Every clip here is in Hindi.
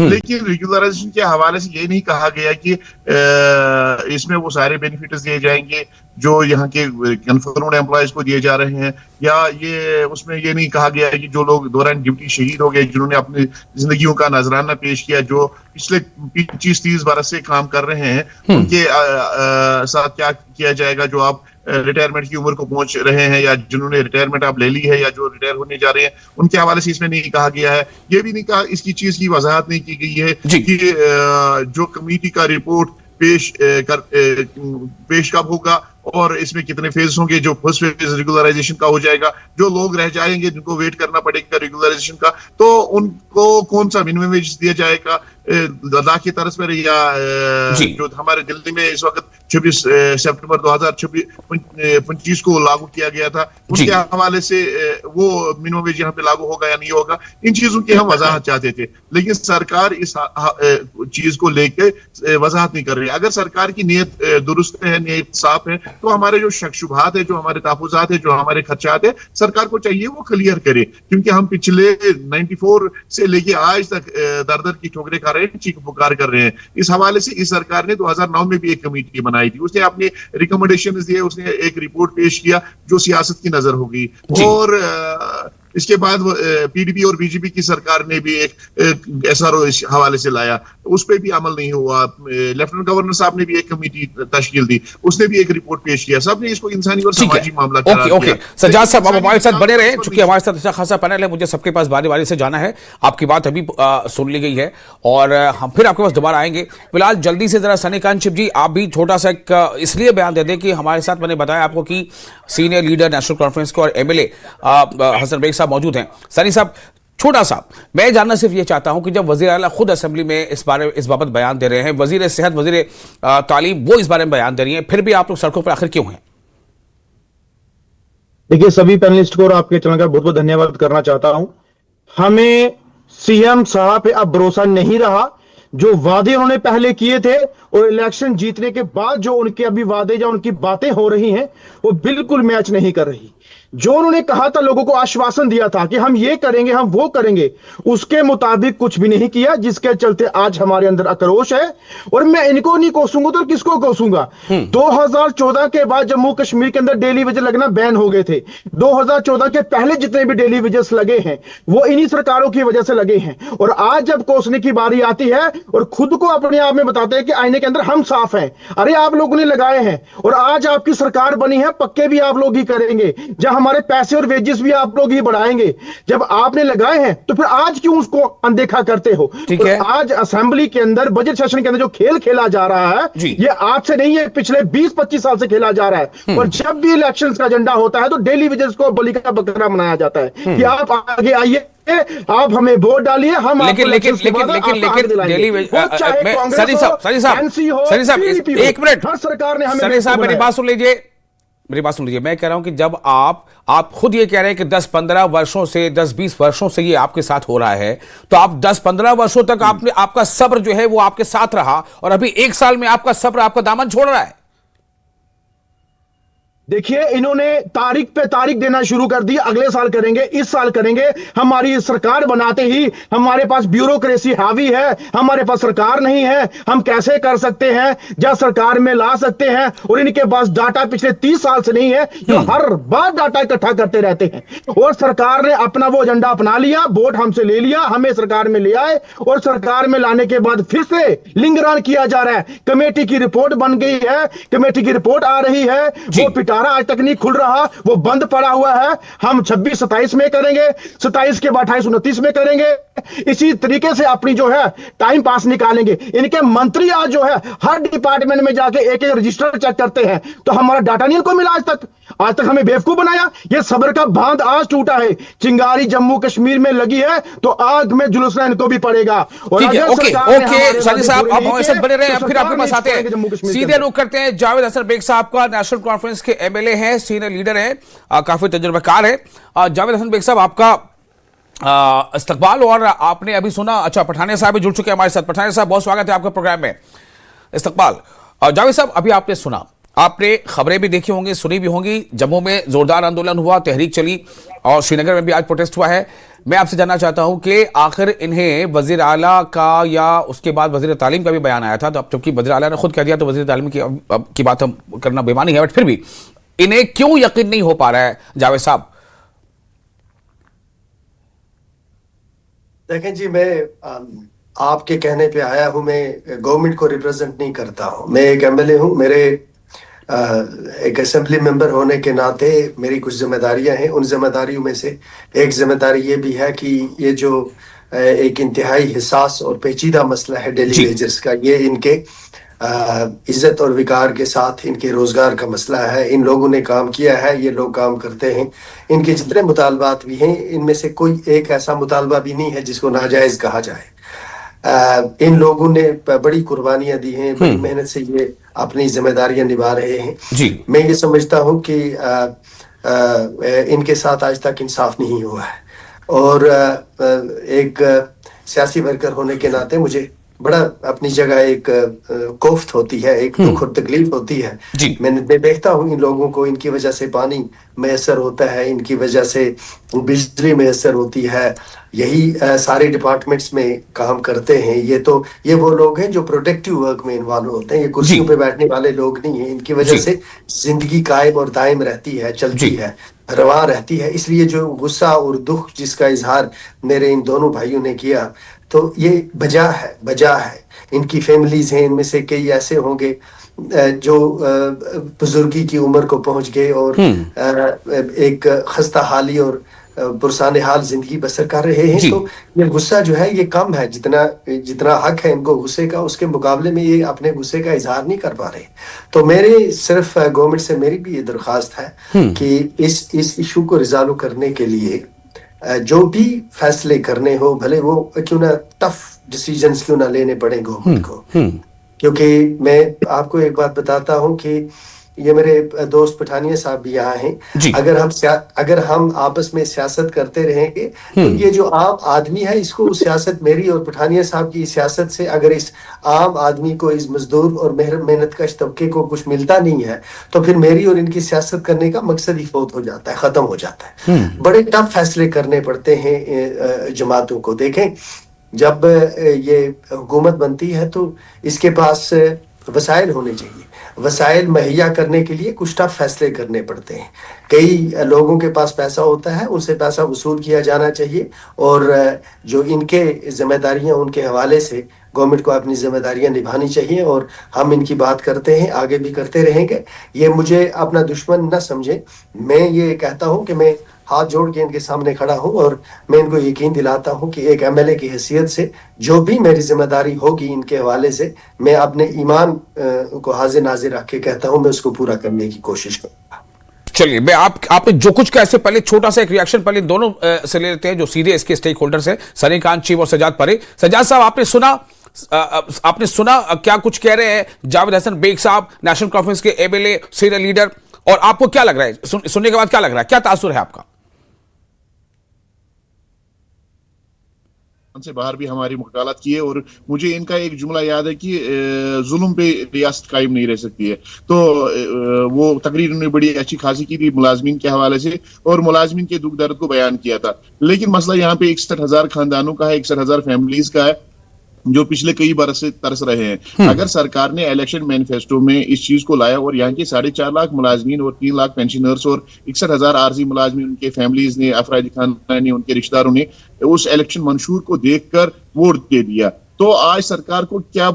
लेकिन रेगुलराइजेशन के हवाले से ये नहीं कहा गया कि इसमें वो सारे बेनिफिट्स दिए जाएंगे जो यहाँ के कन्फर्म्ड एम्प्लॉयज को दिए जा रहे हैं, या ये उसमें ये नहीं कहा गया है कि जो लोग दौरान ड्यूटी शहीद हो गए, जिन्होंने अपनी जिंदगियों का नजराना पेश किया, जो पिछले 25-30 बरस से काम कर रहे हैं, उनके साथ क्या किया जाएगा, जो आप रिटायरमेंट की उम्र को पहुंच रहे हैं या जिन्होंने रिटायरमेंट आप ले ली है या जो रिटायर होने जा रहे हैं, उनके हवाले से इसमें नहीं कहा गया है। ये भी नहीं कहा, इसकी चीज की वजाहत नहीं की गई है कि जो कमेटी का रिपोर्ट पेश कब होगा और इसमें कितने फेज होंगे। जो फर्स्ट फेज रेगुलराइजेशन का हो जाएगा, जो लोग रह जाएंगे जिनको वेट करना पड़ेगा रेगुलराइजेशन का, तो उनको कौन सा मिनिमम वेज दिया जाएगा लद्दाख की तरफ पर, या जो हमारे दिल्ली में इस वक्त 26 सितंबर 2025 को लागू किया गया था, उसके हवाले से वो मिनिमम वेज यहाँ पे लागू होगा या नहीं होगा, इन चीजों की हम वजाहत चाहते थे। लेकिन सरकार इस चीज को लेकर वजाहत नहीं कर रही। अगर सरकार की नीयत दुरुस्त है, नीयत साफ है, तो हमारे जो शक शुबहात है, जो हमारे तहफुजात है, जो हमारे खदशात है, सरकार को चाहिए वो क्लियर करे। क्योंकि हम पिछले 94 से लेके आज तक दर दर की ठोकरें खा रहे हैं, चीख पुकार कर रहे हैं। इस हवाले से इस सरकार ने 2009 में भी एक कमेटी बनाई थी, उसने अपने रिकमेंडेशन दिए, उसने एक रिपोर्ट पेश किया जो सियासत की नजर होगी, और इसके बाद पीडीपी और बीजेपी की सरकार ने भी एक एसआरओ इस हवाले से लाया, उस पर भी अमल नहीं हुआ। लेफ्टिनेंट गवर्नर साहब ने भी एक कमेटी तश्कील दी, उसने भी एक रिपोर्ट पेश किया, सबने इसको इंसानी और सामाजिक मामला करार दिया। सज्जाद साहब, आप हमारे साथ बने रहे, चूंकि हमारे साथ अच्छा खासा पैनल है, मुझे सबके पास बारी बारी से जाना है। आपकी बात अभी सुन ली गई है और हम फिर आपके पास दोबारा आएंगे। फिलहाल जल्दी से जरा सनीकांत शिव जी, आप भी छोटा सा इसलिए बयान दे दें कि हमारे साथ मैंने बताया आपको कि सीनियर लीडर नेशनल कॉन्फ्रेंस के और एमएलए हसन बेग साहब मौजूद हैं। सनी साहब, छोटा सा मैं जानना सिर्फ ये चाहता हूं कि जब वजीर आला खुद असेंबली में इस बाबत बयान दे रहे हैं, वजीर सेहत, वजीर तालीम वो इस बारे में बयान दे रही हैं, फिर भी आप लोग सड़कों पर आखिर क्यों हैं? देखिए, सभी पैनलिस्ट को और आपके चैनल का बहुत बहुत धन्यवाद करना चाहता हूं। हमें सीएम साहब पे अब भरोसा नहीं रहा। जो वादे उन्होंने पहले किए थे और इलेक्शन जीतने के बाद जो उनके अभी वादे या उनकी बातें हो रही हैं, वो बिल्कुल मैच नहीं कर रही। जो उन्होंने कहा था, लोगों को आश्वासन दिया था कि हम ये करेंगे, हम वो करेंगे, उसके मुताबिक कुछ भी नहीं किया, जिसके चलते आज हमारे अंदर आक्रोश है। और मैं इनको नहीं कोसूंगा तो किसको कोसूंगा? 2014 के बाद जम्मू कश्मीर के अंदर डेली विजिट लगना बैन हो गए थे। 2014 के पहले जितने भी डेली विजिट्स लगे हैं वो इन्हीं सरकारों की वजह से लगे हैं। और आज जब कोसने की बारी आती है और खुद को अपने आप में बताते हैं कि आईने के अंदर हम साफ हैं, अरे आप लोगों ने लगाए हैं और आज आपकी सरकार बनी है, पक्के भी आप लोग ही करेंगे, जब हमारे पैसे और वेजेस भी आप लोग ही बढ़ाएंगे। जब आपने लगाए हैं तो फिर आज क्यों उसको अनदेखा करते हो? ठीक है। आज असेंबली के अंदर बजट सेशन के अंदर जो खेल खेला जा रहा है, ये आज से नहीं है, पिछले 20-25 साल से खेला जा रहा है। और जब भी इलेक्शंस का एजेंडा होता है तो डेली वेजेस को बलि का बकरा बनाया जाता है कि आप आगे आइए, आप हमें वोट डालिए, हम लेकिन एक मिनट, हर सरकार ने हमें सनी साहब मेरी बात सुन लीजिए। मैं कह रहा हूं कि जब आप खुद ये कह रहे हैं कि 10-15 वर्षों से 10-20 वर्षों से ये आपके साथ हो रहा है, तो आप 10-15 वर्षों तक आपका सब्र जो है वो आपके साथ रहा और अभी 1 साल में आपका सब्र आपका दामन छोड़ रहा है। देखिए, इन्होंने तारीख पे तारीख देना शुरू कर दी, अगले साल करेंगे, इस साल करेंगे। हमारी सरकार बनाते ही हमारे पास ब्यूरोक्रेसी हावी है, हमारे पास सरकार नहीं है, हम कैसे कर सकते हैं, जब सरकार में ला सकते हैं। और इनके पास डाटा पिछले 30 साल से नहीं है, जो हर बार डाटा इकट्ठा करते रहते हैं। और सरकार ने अपना वो एजेंडा अपना लिया, वोट हमसे ले लिया, हमें सरकार में ले आए और सरकार में लाने के बाद फिर से लिंगरान किया जा रहा है। कमेटी की रिपोर्ट बन गई है, कमेटी की रिपोर्ट आ रही है, वो पिटारा आज तक नहीं खुल रहा, वो बंद पड़ा हुआ है। हम 26-27 में करेंगे, 27 के बाद 28-29 में करेंगे। इसी तरीके से अपनी जो है टाइम पास निकालेंगे। इनके मंत्री आज जो है हर डिपार्टमेंट में जाके एक एक रजिस्टर चेक करते हैं, तो हमारा डाटा नहीं इनको मिला आज तक हमें बेवकूफ बनाया। ये सब्र का बांध आज टूटा है। चिंगारी जम्मू कश्मीर में लगी है तो आग में जुलूसना इनको भी पड़ेगा। और ओके सनी साहब, आप हमारे साथ बने रहे, फिर आपके पास आते हैं, सीधे रुख करते हैं जावेद हसन बेग साहब का, नेशनल कॉन्फ्रेंस के एमएलए हैं, सीनियर लीडर हैं, काफी तजुर्बेकार है। जावेद हसन बेग साहब, आपका इस्तकबाल। और आपने अभी सुना, अच्छा पठानिया साहब भी जुड़ चुके हैं हमारे साथ। पठानिया साहब, बहुत स्वागत है आपका प्रोग्राम में, इस्तकबाल। जावेद साहब, अभी आपने सुना, आपने खबरें भी देखी होंगी, सुनी भी होंगी। जम्मू में जोरदार आंदोलन हुआ, तहरीक चली और श्रीनगर में भी आज प्रोटेस्ट हुआ है। मैं आपसे जानना चाहता हूं कि आखिर इन्हें वजीर आला का या उसके बाद वजीर तालीम का भी बयान आया था, तो अब चूंकि वजीर आला ने खुद कह दिया तो वजीर तालीम की बात हम करना बेमानी है, बट फिर भी इन्हें क्यों यकीन नहीं हो पा रहा है जावेद साहब? देखें जी, मैं आपके कहने पे आया हूं। मैं गवर्नमेंट को रिप्रेजेंट नहीं करता हूं। मैं एक एमएलए हूं। मेरे एक असेंबली मेंबर होने के नाते मेरी कुछ जिम्मेदारियां हैं। उन जिम्मेदारियों में से एक जिम्मेदारी ये भी है कि ये जो एक इंतहाई हिसास और पेचीदा मसला है डेली वेजेस का, ये इनके इज्जत और विकार के साथ इनके रोजगार का मसला है। इन लोगों ने काम किया है, ये लोग काम करते हैं। इनके जितने मुतालबात भी हैं, इनमें से कोई एक ऐसा मुतालबा भी नहीं है जिसको नाजायज कहा जाए। इन लोगों ने बड़ी कुर्बानियां दी हैं, बड़ी मेहनत से ये अपनी जिम्मेदारियां निभा रहे हैं जी। मैं ये समझता हूं कि इनके साथ आज तक इंसाफ नहीं हुआ है, और एक सियासी वर्कर होने के नाते मुझे बड़ा अपनी जगह एक कोफ्त होती है, एक दुख और तकलीफ होती है। मैं देखता हूँ इन लोगों को, इनकी वजह से पानी मैसर होता है, इनकी वजह से बिजली मैसर होती है। यही सारे डिपार्टमेंट्स में काम करते हैं। ये वो लोग हैं जो प्रोडक्टिव वर्क में इन्वॉल्व होते हैं। ये कुर्सियों पे बैठने वाले लोग नहीं हैं। इनकी वजह से जिंदगी कायम और दायम रहती है, चलती है, रवा रहती है। इसलिए जो गुस्सा और दुख जिसका इजहार मेरे इन दोनों भाइयों ने किया, तो ये बजा है। इनकी फैमिलीज हैं, इनमें से कई ऐसे होंगे जो बुजुर्गी की उम्र को पहुंच गए और एक खस्ता हाली और पुरसान हाल जिंदगी बसर कर रहे हैं। तो ये गुस्सा जो है ये कम है। जितना हक है इनको गुस्से का, उसके मुकाबले में ये अपने गुस्से का इजहार नहीं कर पा रहे। तो मेरे सिर्फ गवर्नमेंट से मेरी भी ये दरख्वास्त है कि इस इशू को रिजॉल्व करने के लिए जो भी फैसले करने हो, भले वो क्यों ना टफ डिसीजंस क्यों ना लेने पड़े गवर्नमेंट को। क्योंकि मैं आपको एक बात बताता हूं कि ये मेरे दोस्त पठानिया साहब भी यहाँ हैं। अगर हम आपस में सियासत करते रहेंगे तो ये जो आम आदमी है, इसको सियासत मेरी और पठानिया साहब की सियासत से अगर इस आम आदमी को, इस मजदूर और मेहनतकश तबके को कुछ मिलता नहीं है, तो फिर मेरी और इनकी सियासत करने का मकसद ही फौत हो जाता है, खत्म हो जाता है। बड़े टफ फैसले करने पड़ते हैं जमातों को। देखें, जब ये हुकूमत बनती है तो इसके पास वसाइल होने चाहिए। वसाइल मुहैया करने के लिए कुछ टफ फैसले करने पड़ते हैं। कई लोगों के पास पैसा होता है, उनसे पैसा वसूल किया जाना चाहिए, और जो इनके जिम्मेदारियां उनके हवाले से गवर्नमेंट को अपनी जिम्मेदारियां निभानी चाहिए। और हम इनकी बात करते हैं, आगे भी करते रहेंगे। ये मुझे अपना दुश्मन न समझे। मैं ये कहता हूं कि मैं हाथ जोड़ के इनके सामने खड़ा हूं और मैं इनको यकीन दिलाता हूं कि एक एमएलए की हैसियत से जो भी मेरी जिम्मेदारी होगी इनके हवाले से, मैं अपने ईमान को हाजिर नाजिर रख के कहता हूं, मैं उसको पूरा करने की कोशिश करूंगा। चलिए, मैं आपने जो कुछ कहा इससे पहले छोटा सा एक रिएक्शन पहले दोनों से ले लेते हैं जो सीधे इसके स्टेक होल्डर्स हैं, सनी कान चीफ और सजाद परे। सजाद साहब, आपने सुना क्या कुछ कह रहे हैं जावेद हसन बेग साहब, नेशनल कॉन्फ्रेंस के एमएलए, सीनियर लीडर, और आपको क्या लग रहा है सुनने के बाद? क्या लग रहा है, क्या तासुर है आपका? से बाहर भी हमारी मुकालत की है, और मुझे इनका एक जुमला याद है कि जुल्म पे रियासत कायम नहीं रह सकती है। तो वो तकरीर उन्होंने बड़ी अच्छी खासी की थी मुलाजमीन के हवाले से, और मुलाजमीन के दुख दर्द को बयान किया था। लेकिन मसला यहाँ पे 61,000 खानदानों का है, 61,000 फैमिलीज का है जो पिछले कई बरस से तरस रहे हैं। अगर सरकार ने इलेक्शन मैनिफेस्टो में इस चीज को लाया और यहाँ के 4.5 लाख मुलाजमीन और 3 लाख पेंशनर्स और 61,000 आरजी मुलाजमीन, उनके फैमिलीज ने, अफराद खानदान ने, उनके रिश्तेदारों ने उस इलेक्शन मंशूर को देखकर वोट दे दिया, तो आज सरकार को क्या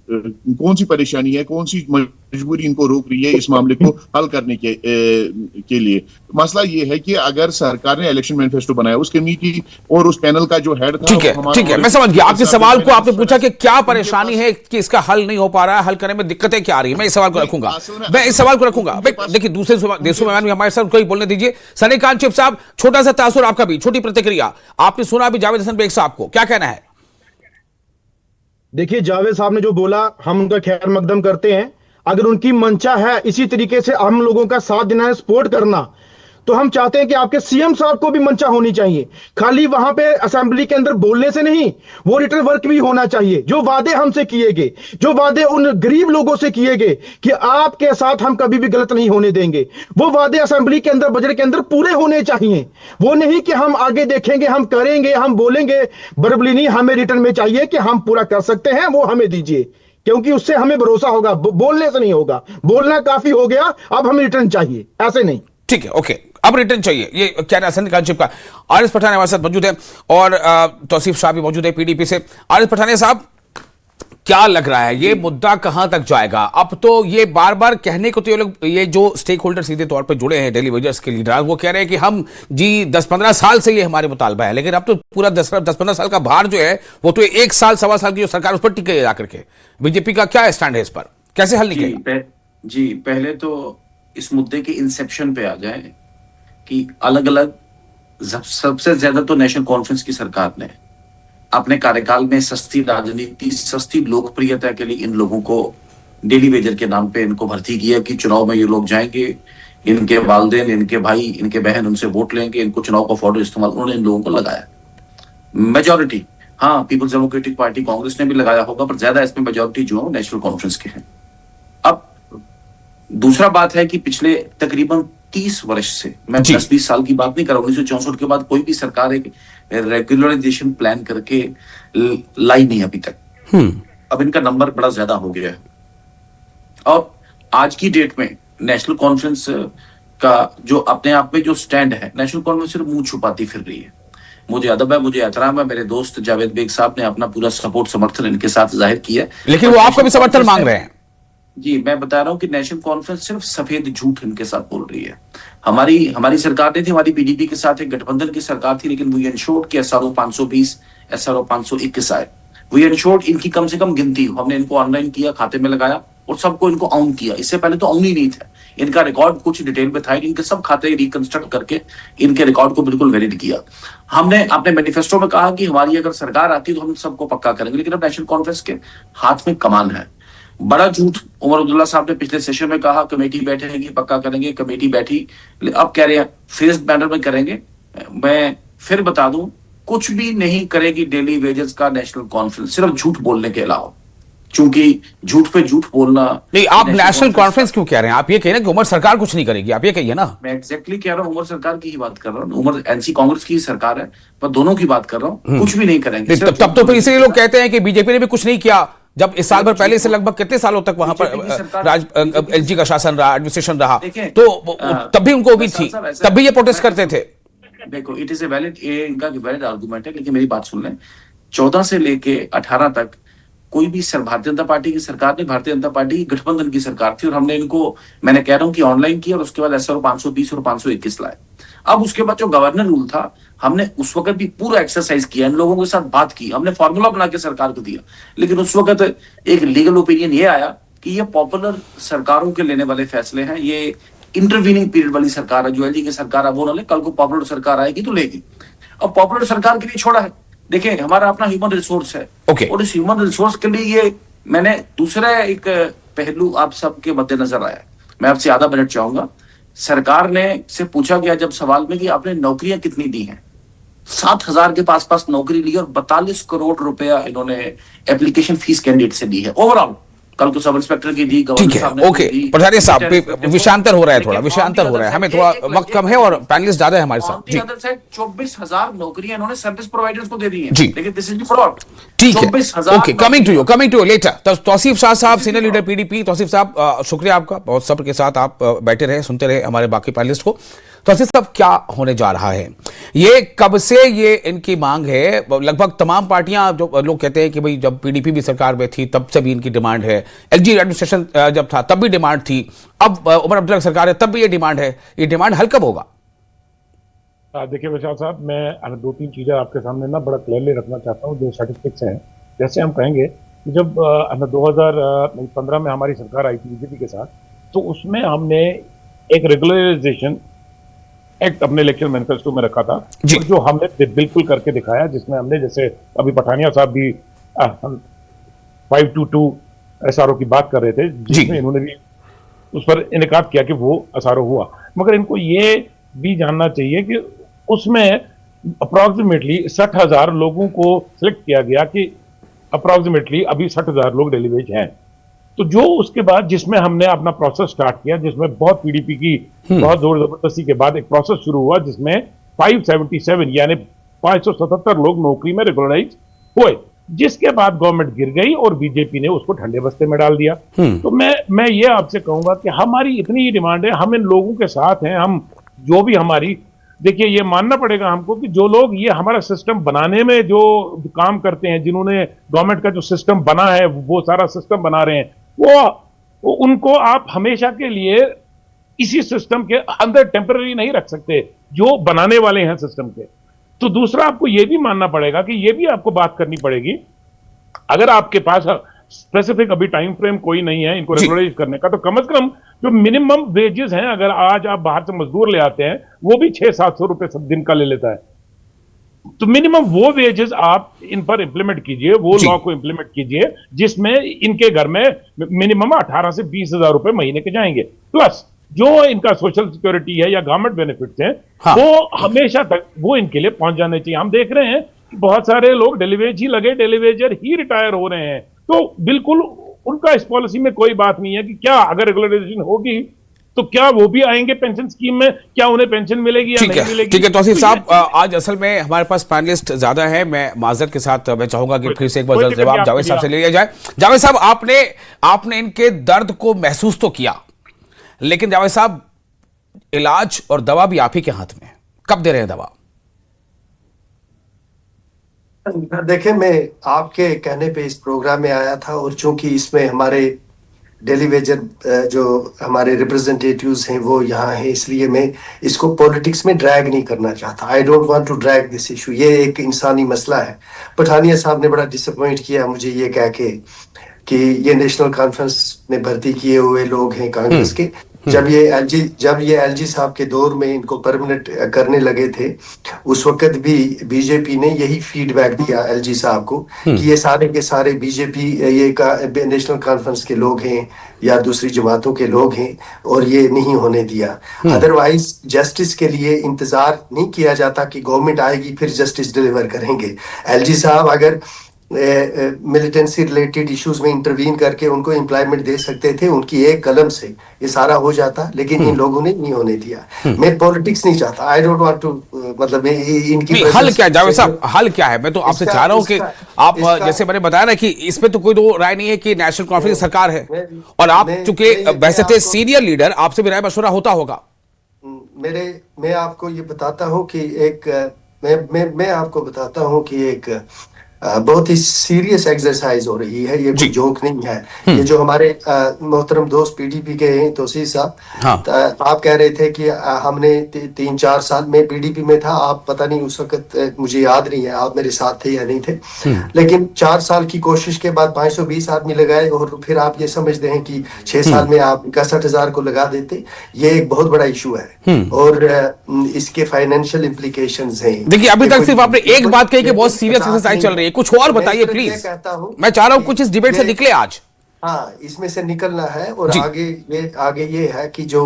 कौन सी परेशानी है, कौन सी मजबूरी इनको रोक रही है इस मामले को हल करने के लिए? मसला ये है कि अगर सरकार ने इलेक्शन मैनिफेस्टो बनाया, उस कमेटी और उस पैनल का जो हेड था, ठीक है, मैं समझ गया आपके सवाल को। आपने पूछा कि क्या परेशानी है कि इसका हल नहीं हो पा रहा है, हल करने में दिक्कतें क्या आ रही है। मैं इस सवाल को रखूंगा। देखिए, दूसरे देशों में हमारे साथ उनको ही बोलने दीजिए। सनी कान चीफ साहब, छोटा सा तासुर आपका भी, छोटी प्रतिक्रिया। आपने सुना अभी जावेद हसन बेग साहब को, क्या कहना है? देखिए, जावेद साहब ने जो बोला, हम उनका खैर मकदम करते हैं। अगर उनकी मंशा है इसी तरीके से हम लोगों का साथ देना है, सपोर्ट करना, तो हम चाहते हैं कि आपके सीएम साहब को भी मंशा होनी चाहिए। खाली वहां पे असेंबली के अंदर बोलने से नहीं, वो रिटर्न वर्क भी होना चाहिए। जो वादे हमसे किए गए, जो वादे उन गरीब लोगों से किए गए कि आपके साथ हम कभी भी गलत नहीं होने देंगे, वो वादे असेंबली के अंदर, बजट के अंदर पूरे होने चाहिए। वो नहीं कि हम आगे देखेंगे, हम करेंगे, हम बोलेंगे, बरबली नहीं, हमें रिटर्न में चाहिए कि हम पूरा कर सकते हैं, वो हमें दीजिए, क्योंकि उससे हमें भरोसा होगा, बोलने से नहीं होगा। बोलना काफी हो गया, अब हमें रिटर्न चाहिए, ऐसे नहीं। ठीक है, ओके, अब रिटर्न चाहिए, ये क्या है सनी कांशिप का। आरिफ पठानिया हमारे साथ मौजूद है और तौसीफ शाह भी मौजूद है पीडीपी से। आरिफ पठानिया साहब, क्या लग रहा है ये मुद्दा कहां तक जाएगा? अब तो ये बार बार कहने को तो ये लोग, ये जो स्टेक होल्डर सीधे तौर पे जुड़े हैं डेली वेजर्स के लीडर, वो कह रहे हैं कि हम जी 10-15 साल से ये हमारे मुतालबा है, लेकिन अब तो पूरा 10-15 साल का भार जो है वो तो 1 साल 1.25 साल की जो सरकार उस पर टिके जाकर के। बीजेपी का क्या स्टैंड है इस पर, कैसे हल निकलेगा? जी, पहले तो इस मुद्दे के इंसेप्शन पे आ जाए कि अलग अलग, सबसे ज्यादा तो नेशनल कॉन्फ्रेंस की सरकार ने अपने कार्यकाल में सस्ती राजनीति, सस्ती लोकप्रियता के लिए इन लोगों को डेली वेजर के नाम पे इनको भर्ती किया कि चुनाव में ये लोग जाएंगे, इनके वालिदैन, इनके भाई, इनके बहन उनसे वोट लेंगे, इनको चुनाव का फॉर्डर इस्तेमाल, उन्होंने इन लोगों को लगाया। मेजोरिटी, हाँ, पीपल्स डेमोक्रेटिक पार्टी कांग्रेस ने भी लगाया होगा, पर ज्यादा इसमें मेजोरिटी जो है नेशनल कॉन्फ्रेंस के हैं। अब दूसरा बात है कि पिछले तकरीबन 30 वर्ष से, मैं 10-20 साल की बात नहीं कर रहा, 1964 के बाद कोई भी सरकार एक रेगुलराइजेशन प्लान करके लाई नहीं अभी तक। अब इनका नंबर बड़ा ज्यादा हो गया है और आज की डेट में नेशनल कॉन्फ्रेंस का जो अपने आप में जो स्टैंड है, नेशनल कॉन्फ्रेंस सिर्फ मुंह छुपाती फिर रही है। मुझे अदब है, मुझे एहतराम है, मेरे दोस्त जावेद बेग साहब ने अपना पूरा सपोर्ट समर्थन इनके साथ जाहिर किया, लेकिन वो आपका भी समर्थन मांग रहे हैं। जी, मैं बता रहा हूं कि नेशनल कॉन्फ्रेंस सिर्फ सफेद झूठ इनके साथ बोल रही है। हमारी सरकार नहीं थी, हमारी पीडीपी के साथ एक गठबंधन की सरकार थी, लेकिन वी एंश्योर्ड कि एसआरओ 520, एसआरओ 521 आए। वी एंश्योर्ड इनकी कम से कम गिनती, हमने इनको ऑनलाइन किया, खाते में लगाया और सबको इनको ऑन किया। इससे पहले तो ऑन ही नहीं था, इनका रिकॉर्ड कुछ डिटेल में था, इनके सब खाते रिकंस्ट्रक्ट करके इनके रिकॉर्ड को बिल्कुल वैलिड किया। हमने अपने मैनिफेस्टो में कहा कि हमारी अगर सरकार आती है तो हम सबको पक्का करेंगे, लेकिन अब नेशनल कॉन्फ्रेंस के हाथ में कमान है। बड़ा झूठ उमर अब्दुल्ला साहब ने पिछले सेशन में कहा, कमेटी बैठेगी, पक्का करेंगे, कमेटी बैठी, अब कह रहे हैं फेस्ड मैनर में करेंगे। मैं फिर बता दूं, कुछ भी नहीं करेगी डेली वेजेस का नेशनल कॉन्फ्रेंस, सिर्फ झूठ बोलने के अलावा, क्योंकि झूठ पे झूठ बोलना। नहीं, आप नेशनल कॉन्फ्रेंस क्यों कह रहे हैं? आप ये कह रहे हैं कि उमर सरकार कुछ नहीं करेगी, आप ये कहिए ना। मैं एग्जैक्टली कह रहा हूँ, उमर सरकार की ही बात कर रहा हूँ, उमर एनसी कांग्रेस की सरकार है, पर दोनों की बात कर रहा हूँ, कुछ भी नहीं करेंगे। तब तो फिर इसलिए लोग कहते हैं कि बीजेपी ने भी कुछ नहीं किया, जब इस साल भर पहले से लगभग कितने सालों तक वहां पर एलजी का शासन रहा, एडमिनिस्ट्रेशन रहा, तो तब भी उनको भी थी, तब भी ये प्रोटेस्ट करते थे। देखो, इट इज ए वैलिड, इनका वैलिड आर्गुमेंट है, लेकिन मेरी बात सुन लें। 14 से लेके 18 तक कोई भी भारतीय जनता पार्टी की सरकार नहीं, भारतीय जनता पार्टी की गठबंधन की सरकार थी, और हमने इनको, मैंने कह रहा हूं कि ऑनलाइन किया और उसके बाद एसआरओ 520 और 521 लाए। अब उसके बाद जो गवर्नर रूल था, हमने उस वक्त भी पूरा एक्सरसाइज किया, इन लोगों के साथ बात की, हमने फॉर्मूला बना के सरकार को दिया, लेकिन उस वक्त एक लीगल ओपिनियन ये आया कि ये पॉपुलर सरकारों के लेने वाले फैसले हैं, ये इंटरवीनिंग पीरियड वाली सरकार है, जो एलजी की सरकार है वो ना ले, कल को पॉपुलर सरकार आएगी तो लेगी। अब पॉपुलर सरकार के लिए छोड़ा है, देखिए हमारा अपना ह्यूमन रिसोर्स है, और इस ह्यूमन रिसोर्स के लिए ये मैंने दूसरा एक पहलू आप सबके मद्देनजर आया, मैं आपसे आधा मिनट चाहूंगा। सरकार ने से पूछा गया जब सवाल में कि आपने नौकरियां कितनी दी हैं, 7,000 के पास नौकरी ली और 42 करोड़ रुपया इन्होंने एप्लीकेशन फीस कैंडिडेट से दी है ओवरऑल। कल को सब इंस्पेक्टर की दी, गवर्नर साहब ने ओके, पठानिया साहब विषयांतर हो रहा है, थोड़ा विषयांतर हो रहा है, हमें थोड़ा वक्त कम है और पैनलिस्ट ज्यादा है हमारे साथ जी। 24,000 नौकरियां इन्होंने सर्विस प्रोवाइडर्स को दे दी हैं, जी, लेकिन दिस इज फ्रॉड। ठीक है, okay, coming to you later. Tauseef Shah साहब, सीनियर लीडर पीडीपी। तौसीफ साहब, शुक्रिया आपका, बहुत सब्र के साथ आप बैठे रहे, सुनते रहे हमारे बाकी पैनलिस्ट को। तौसीफ साहब, क्या होने जा रहा है? ये कब से ये इनकी मांग है? लगभग तमाम पार्टियां, जो लोग कहते हैं कि भाई जब पीडीपी भी सरकार में थी तब से भी इनकी डिमांड है, एलजी एडमिनिस्ट्रेशन जब था तब भी डिमांड थी, अब उमर अब्दुल्ला सरकार है तब भी ये डिमांड है। ये डिमांड हल कब होगा? देखिए विशाल साहब, मैं 2-3 चीजें आपके सामने ना बड़ा क्लियरली रखना चाहता हूँ, जो सर्टिफिकेट्स हैं। जैसे हम कहेंगे कि जब 2015 में हमारी सरकार आई थी बीजेपी के साथ, तो उसमें हमने एक रेगुलराइजेशन एक्ट अपने इलेक्शन मैनिफेस्टो में रखा था, जो हमने बिल्कुल करके दिखाया, जिसमें हमने, जैसे अभी पठानिया साहब भी 522 एसआरओ की बात कर रहे थे, जिसमें इन्होंने भी उस पर इनकार किया कि वो एसआरओ हुआ, मगर इनको ये भी जानना चाहिए कि उसमें अप्रोक्सीमेटली 60,000 लोगों को सिलेक्ट किया गया कि अप्रोक्सीमेटली अभी 60,000 लोग डेलीवेज हैं। तो जो उसके बाद जिसमें हमने अपना प्रोसेस स्टार्ट किया, जिसमें बहुत पीडीपी की बहुत जोर जबरदस्ती के बाद एक प्रोसेस शुरू हुआ जिसमें 577 यानी 577 लोग नौकरी में रेगुलराइज हुए, जिसके बाद गवर्नमेंट गिर गई और बीजेपी ने उसको ठंडे बस्ते में डाल दिया। तो मैं ये आपसे कहूंगा कि हमारी इतनी ही डिमांड है, हम इन लोगों के साथ हैं। हम जो भी हमारी, देखिए ये मानना पड़ेगा हमको कि जो लोग ये हमारा सिस्टम बनाने में जो काम करते हैं, जिन्होंने गवर्नमेंट का जो सिस्टम बना है वो सारा सिस्टम बना रहे हैं, वो उनको आप हमेशा के लिए इसी सिस्टम के अंदर टेम्पररी नहीं रख सकते जो बनाने वाले हैं सिस्टम के। तो दूसरा आपको यह भी मानना पड़ेगा कि यह भी आपको बात करनी पड़ेगी, अगर आपके पास स्पेसिफिक अभी टाइम फ्रेम कोई नहीं है इनको रेगुलराइज करने का, तो कम से कम जो मिनिमम वेजेस हैं, अगर आज आप बाहर से मजदूर ले आते हैं वो भी 600-700 रुपए सब दिन का ले लेता है, तो मिनिमम वो वेजेस आप इन पर इंप्लीमेंट कीजिए, वो लॉ को इंप्लीमेंट कीजिए जिसमें इनके घर में मिनिमम 18 से 20,000 रुपए महीने के जाएंगे, प्लस जो इनका सोशल सिक्योरिटी है या गवर्नमेंट बेनिफिट्स हैं, हाँ, वो हमेशा तक वो इनके लिए पहुंच जाने चाहिए। हम देख रहे हैं कि बहुत सारे लोग डेलीवेज ही लगे, डेलीवेजर ही रिटायर हो रहे हैं, तो बिल्कुल उनका इस पॉलिसी में कोई बात नहीं है कि क्या अगर रेगुलराइजेशन होगी तो क्या वो भी आएंगे पेंशन स्कीम में, क्या उन्हें पेंशन मिलेगी या नहीं मिलेगी। ठीक है तौसीफ साहब, आज असल में हमारे पास पैनलिस्ट ज्यादा है, मैं माजरत के साथ मैं चाहूंगा कि फिर से एक बार जवाब जावेद साहब से ले लिया जाए। जावेद साहब, आपने इनके दर्द को महसूस तो किया, लेकिन जावेद साहब इलाज और दवा भी आप ही के हाथ में है, कब दे रहे हैं दवा? देखें, मैं आपके कहने पे इस प्रोग्राम में आया था और चूंकि इसमें हमारे डेली वेजर जो हमारे रिप्रेजेंटेटिव्स हैं वो यहाँ हैं, इसलिए मैं इसको पॉलिटिक्स में ड्रैग नहीं करना चाहता। I don't want to drag this issue. ये एक इंसानी मसला है। पठानिया साहब ने बड़ा डिसअपॉइंट किया मुझे ये कह के कि ये नेशनल कॉन्फ्रेंस में भर्ती किए हुए लोग हैं कांग्रेस के। जब ये एलजी साहब के दौर में इनको परमानेंट करने लगे थे, उस वक्त भी बीजेपी ने यही फीडबैक दिया एलजी साहब को कि ये सारे के सारे बीजेपी ये नेशनल कॉन्फ्रेंस के लोग हैं या दूसरी जमातों के लोग हैं, और ये नहीं होने दिया। अदरवाइज जस्टिस के लिए इंतजार नहीं किया जाता कि गवर्नमेंट आएगी फिर जस्टिस डिलीवर करेंगे। एलजी साहब अगर मिलिटेंसी रिलेटेड इश्यूज में इंटरवीन करके उनको एम्प्लॉयमेंट दे सकते थे, उनकी एक कलम से ये सारा हो जाता, लेकिन इन लोगों ने नहीं होने दिया। मैं पॉलिटिक्स नहीं चाहता, आई डोंट वांट टू, मतलब इनकी हल क्या है जावेद साहब, हल क्या है? मैं तो आपसे चाह रहा हूं कि आप जैसे मैंने बताया ना कि इसमें तो कोई दो राय नहीं है कि नेशनल कॉन्फ्रेंस सरकार है, और आप चूंकि वैसे थे सीनियर लीडर, आपसे भी राय मशवरा होता होगा। मैं आपको ये बताता हूँ कि मैं आपको बताता हूँ कि एक बहुत ही सीरियस एक्सरसाइज हो रही है, ये कोई जोक नहीं है। ये जो हमारे मोहतरम दोस्त पीडीपी के हैं तौसीफ साहब, हाँ। आप कह रहे थे कि हमने 3-4 साल में पीडीपी में था, आप पता नहीं उस वक्त, मुझे याद नहीं है आप मेरे साथ थे या नहीं थे, लेकिन 4 साल की कोशिश के बाद 520 आदमी लगाए, और फिर आप ये समझते हैं कि 6 साल में आप 61,000 को लगा देते। ये एक बहुत बड़ा इशू है और इसके फाइनेंशियल इम्प्लीकेशंस हैं। देखिए, अभी तक सिर्फ आपने एक बात कही कि बहुत सीरियस एक्सरसाइज चल रही है, कुछ और बताइए प्लीज। मैं चाह रहा हूं कुछ इस डिबेट से निकले आज। हाँ, इसमें से निकलना है। और आगे ये है कि जो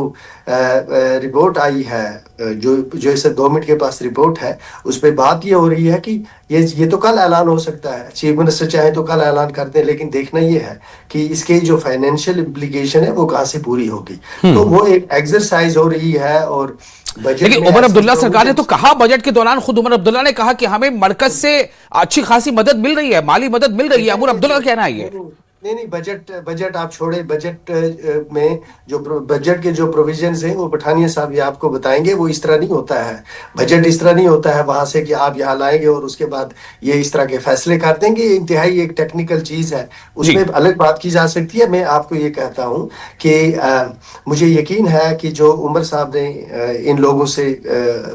रिपोर्ट आई है, जो इसे 2 मिनट के पास रिपोर्ट है, उस पे बात ये हो रही है कि ये तो कल ऐलान हो सकता है, चीफ मिनिस्टर चाहे तो कल ऐलान कर दे, लेकिन देखना ये है कि इसके जो फाइनेंशियल इम्प्लीकेशन है वो कहाँ से पूरी होगी। तो वो एक एक्सरसाइज हो रही है। और लेकिन उमर अब्दुल्ला सरकार ने तो कहा बजट के दौरान, खुद उमर अब्दुल्ला ने कहा कि हमें मरकज से अच्छी खासी मदद मिल रही है, माली मदद मिल रही है। उमर अब्दुल्ला का कहना है ये। नहीं, बजट आप छोड़े। बजट में जो बजट के जो प्रोविजंस हैं वो पठानिया साहब ये आपको बताएंगे, वो इस तरह नहीं होता है। बजट इस तरह नहीं होता है वहां से कि आप यहाँ लाएंगे और उसके बाद ये इस तरह के फैसले कर देंगे। इंतहाई एक टेक्निकल चीज है, उसमें अलग बात की जा सकती है। मैं आपको ये कहता हूँ कि मुझे यकीन है कि जो उमर साहब ने इन लोगों से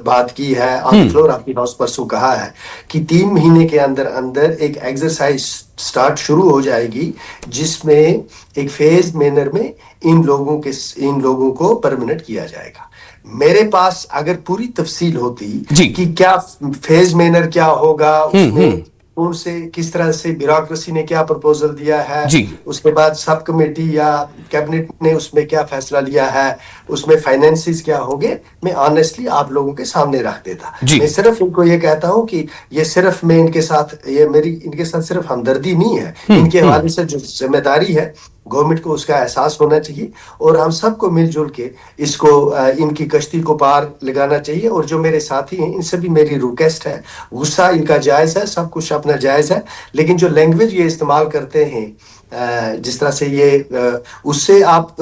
बात की है, on the floor of the house परसों कहा है कि 3 महीने के अंदर अंदर एक एक्सरसाइज स्टार्ट शुरू हो जाएगी, जिसमें एक फेज मैनर में इन लोगों को परमानेंट किया जाएगा। मेरे पास अगर पूरी तफसील होती कि क्या फेज मैनर क्या होगा, उसमें कौन से किस तरह से ब्यूरोक्रेसी ने क्या प्रपोजल दिया है, जी। उसके बाद सब कमेटी या कैबिनेट ने उसमें क्या फैसला लिया है, उसमें फाइनेंसेस क्या होंगे, मैं ऑनेस्टली आप लोगों के सामने रख देता। जी। मैं सिर्फ इनको ये कहता हूँ कि ये सिर्फ मैं इनके साथ, ये मेरी इनके साथ सिर्फ हमदर्दी नहीं है, इनके हवाले से जो जिम्मेदारी है गवर्नमेंट को उसका एहसास होना चाहिए और हम सबको मिलजुल के इसको इनकी कश्ती को पार लगाना चाहिए। और जो मेरे साथी हैं इनसे भी मेरी रिक्वेस्ट है, गुस्सा इनका जायज़ है, सब कुछ अपना जायज़ है, लेकिन जो लैंग्वेज ये इस्तेमाल करते हैं जिस तरह से ये उससे आप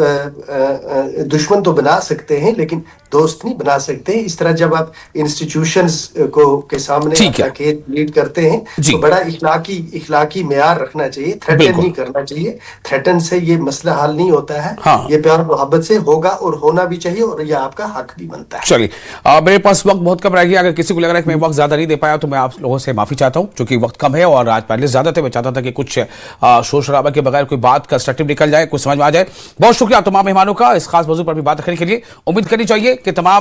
दुश्मन तो बना सकते हैं लेकिन दोस्त नहीं बना सकते। इस तरह जब आप इंस्टीट्यूशंस को के सामने ठीक है। अपना केस लीड करते हैं जी। तो बड़ा इखलाकी मेयार रखना चाहिए, थ्रेटन बिल्कुल। नहीं करना चाहिए। थ्रेटन से ये मसला हल नहीं होता है। हाँ। ये प्यार मोहब्बत से होगा और होना भी चाहिए और ये आपका हक भी बनता है। चलिए, मेरे पास वक्त बहुत कम रह गया। अगर किसी को लग रहा है कि मैं वक्त ज्यादा नहीं दे पाया तो मैं आप लोगों से माफी चाहता हूं, क्योंकि वक्त कम है और आज पहले ज्यादा थे। मैं चाहता था कि कुछ शोर शराबा के बगैर कोई बात कंस्ट्रक्टिव निकल जाए, कुछ समझ में आ जाए। बहुत शुक्रिया तमाम मेहमानों का इस खास मौजू पर भी बात करने के लिए। उम्मीद करनी चाहिए कि तमाम